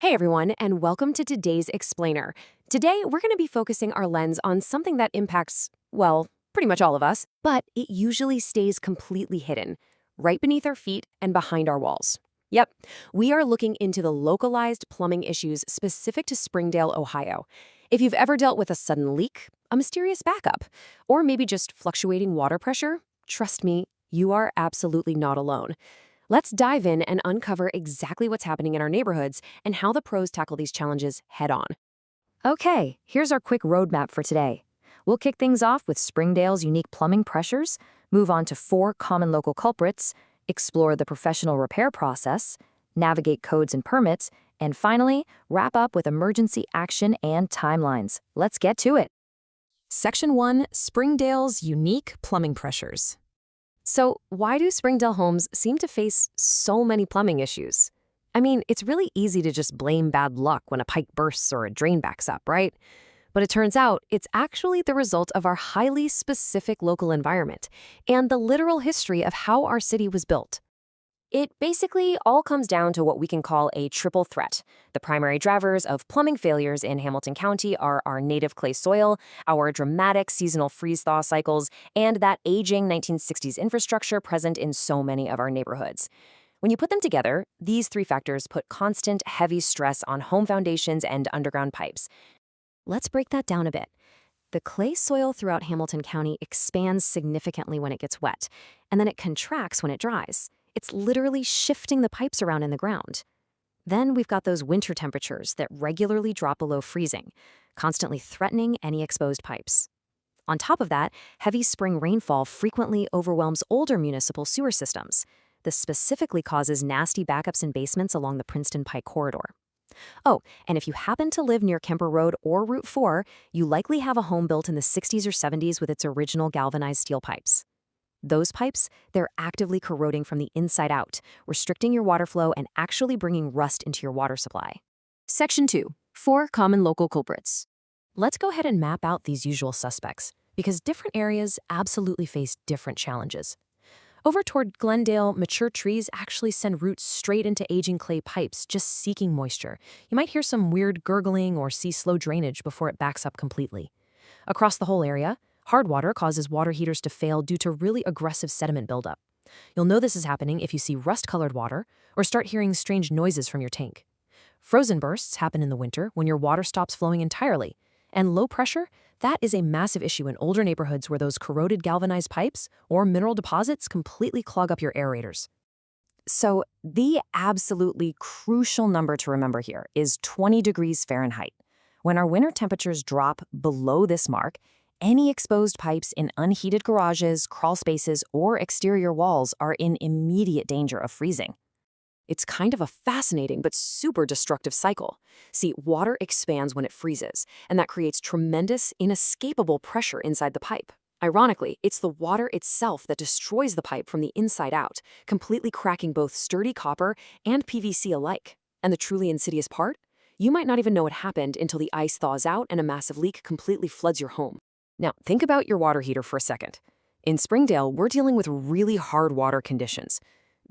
Hey everyone, and welcome to today's Explainer. Today, we're going to be focusing our lens on something that impacts, well, pretty much all of us, but it usually stays completely hidden, right beneath our feet and behind our walls. Yep, we are looking into the localized plumbing issues specific to Springdale, Ohio. If you've ever dealt with a sudden leak, a mysterious backup, or maybe just fluctuating water pressure, trust me, you are absolutely not alone. Let's dive in and uncover exactly what's happening in our neighborhoods and how the pros tackle these challenges head on. Okay, here's our quick roadmap for today. We'll kick things off with Springdale's unique plumbing pressures, move on to 4 common local culprits, explore the professional repair process, navigate codes and permits, and finally, wrap up with emergency action and timelines. Let's get to it. Section 1, Springdale's unique plumbing pressures. So, why do Springdale homes seem to face so many plumbing issues? I mean, it's really easy to just blame bad luck when a pipe bursts or a drain backs up, right? But it turns out it's actually the result of our highly specific local environment and the literal history of how our city was built. It basically all comes down to what we can call a triple threat. The primary drivers of plumbing failures in Hamilton County are our native clay soil, our dramatic seasonal freeze-thaw cycles, and that aging 1960s infrastructure present in so many of our neighborhoods. When you put them together, these 3 factors put constant, heavy stress on home foundations and underground pipes. Let's break that down a bit. The clay soil throughout Hamilton County expands significantly when it gets wet, and then it contracts when it dries. It's literally shifting the pipes around in the ground. Then we've got those winter temperatures that regularly drop below freezing, constantly threatening any exposed pipes. On top of that, heavy spring rainfall frequently overwhelms older municipal sewer systems. This specifically causes nasty backups in basements along the Princeton Pike corridor. Oh, and if you happen to live near Kemper Road or Route 4, you likely have a home built in the 60s or 70s with its original galvanized steel pipes. Those pipes, they're actively corroding from the inside out, restricting your water flow and actually bringing rust into your water supply. Section 2, 4 common local culprits. Let's go ahead and map out these usual suspects, because different areas absolutely face different challenges. Over toward Glendale, mature trees actually send roots straight into aging clay pipes, just seeking moisture. You might hear some weird gurgling or see slow drainage before it backs up completely. Across the whole area, hard water causes water heaters to fail due to really aggressive sediment buildup. You'll know this is happening if you see rust-colored water or start hearing strange noises from your tank. Frozen bursts happen in the winter when your water stops flowing entirely. And low pressure, that is a massive issue in older neighborhoods where those corroded galvanized pipes or mineral deposits completely clog up your aerators. So the absolutely crucial number to remember here is 20 degrees Fahrenheit. When our winter temperatures drop below this mark, any exposed pipes in unheated garages, crawl spaces, or exterior walls are in immediate danger of freezing. It's kind of a fascinating but super destructive cycle. See, water expands when it freezes, and that creates tremendous, inescapable pressure inside the pipe. Ironically, it's the water itself that destroys the pipe from the inside out, completely cracking both sturdy copper and PVC alike. And the truly insidious part? You might not even know what happened until the ice thaws out and a massive leak completely floods your home. Now, think about your water heater for a second. In Springdale, we're dealing with really hard water conditions.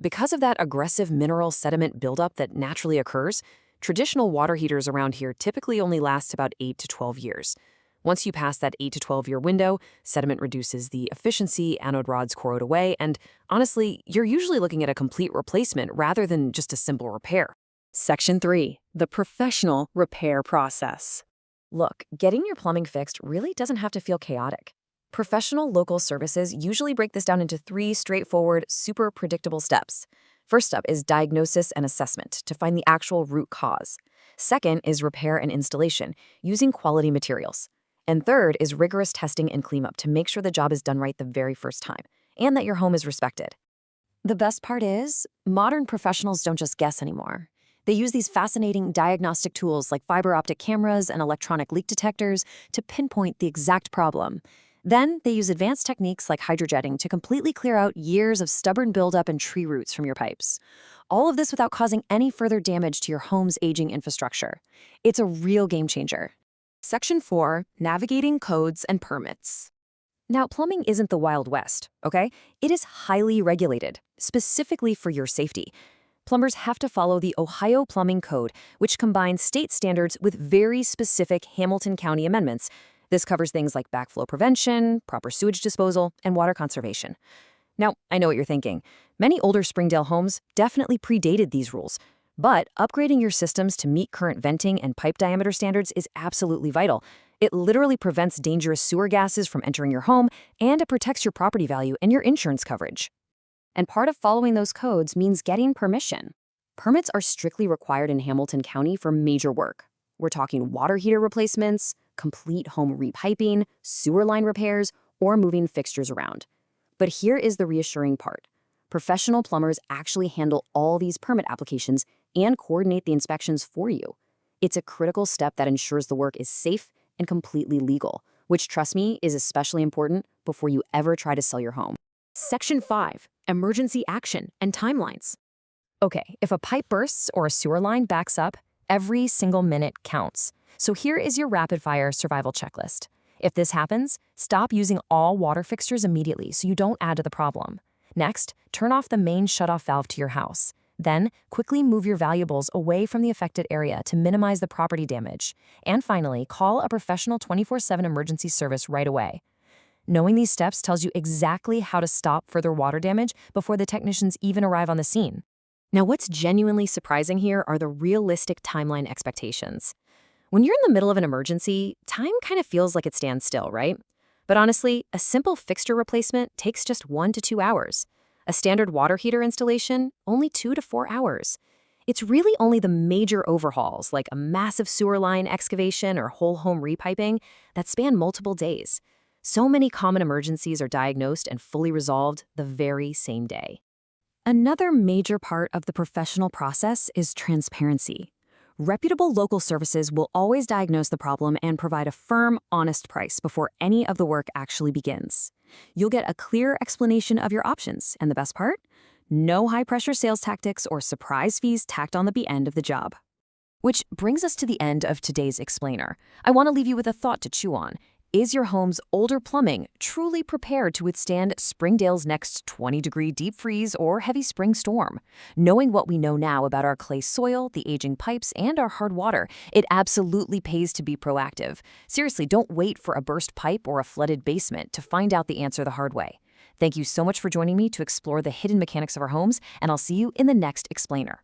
Because of that aggressive mineral sediment buildup that naturally occurs, traditional water heaters around here typically only last about 8 to 12 years. Once you pass that 8 to 12-year window, sediment reduces the efficiency, anode rods corrode away, and honestly, you're usually looking at a complete replacement rather than just a simple repair. Section 3, the professional repair process. Look, getting your plumbing fixed really doesn't have to feel chaotic. Professional local services usually break this down into 3 straightforward, super predictable steps. First up is diagnosis and assessment to find the actual root cause. Second is repair and installation, using quality materials. And third is rigorous testing and cleanup to make sure the job is done right the very first time, and that your home is respected. The best part is, modern professionals don't just guess anymore. They use these fascinating diagnostic tools like fiber optic cameras and electronic leak detectors to pinpoint the exact problem. Then they use advanced techniques like hydrojetting to completely clear out years of stubborn buildup and tree roots from your pipes. All of this without causing any further damage to your home's aging infrastructure. It's a real game changer. Section 4, navigating codes and permits. Now, plumbing isn't the Wild West, okay? It is highly regulated, specifically for your safety. Plumbers have to follow the Ohio Plumbing Code, which combines state standards with very specific Hamilton County amendments. This covers things like backflow prevention, proper sewage disposal, and water conservation. Now, I know what you're thinking. Many older Springdale homes definitely predated these rules, but upgrading your systems to meet current venting and pipe diameter standards is absolutely vital. It literally prevents dangerous sewer gases from entering your home, and it protects your property value and your insurance coverage. And part of following those codes means getting permission. Permits are strictly required in Hamilton County for major work. We're talking water heater replacements, complete home repiping, sewer line repairs, or moving fixtures around. But here is the reassuring part. Professional plumbers actually handle all these permit applications and coordinate the inspections for you. It's a critical step that ensures the work is safe and completely legal, which, trust me, is especially important before you ever try to sell your home. Section 5. Emergency action and timelines. Okay, if a pipe bursts or a sewer line backs up, every single minute counts. So here is your rapid-fire survival checklist. If this happens, stop using all water fixtures immediately so you don't add to the problem. Next, turn off the main shutoff valve to your house. Then, quickly move your valuables away from the affected area to minimize the property damage. And finally, call a professional 24/7 emergency service right away. Knowing these steps tells you exactly how to stop further water damage before the technicians even arrive on the scene. Now, what's genuinely surprising here are the realistic timeline expectations. When you're in the middle of an emergency, time kind of feels like it stands still, right? But honestly, a simple fixture replacement takes just 1 to 2 hours. A standard water heater installation, only 2 to 4 hours. It's really only the major overhauls, like a massive sewer line excavation or whole home repiping, that span multiple days. So many common emergencies are diagnosed and fully resolved the very same day. Another major part of the professional process is transparency. Reputable local services will always diagnose the problem and provide a firm, honest price before any of the work actually begins. You'll get a clear explanation of your options, and the best part? No high-pressure sales tactics or surprise fees tacked on at the end of the job. Which brings us to the end of today's explainer. I want to leave you with a thought to chew on. Is your home's older plumbing truly prepared to withstand Springdale's next 20-degree deep freeze or heavy spring storm? Knowing what we know now about our clay soil, the aging pipes, and our hard water, it absolutely pays to be proactive. Seriously, don't wait for a burst pipe or a flooded basement to find out the answer the hard way. Thank you so much for joining me to explore the hidden mechanics of our homes, and I'll see you in the next explainer.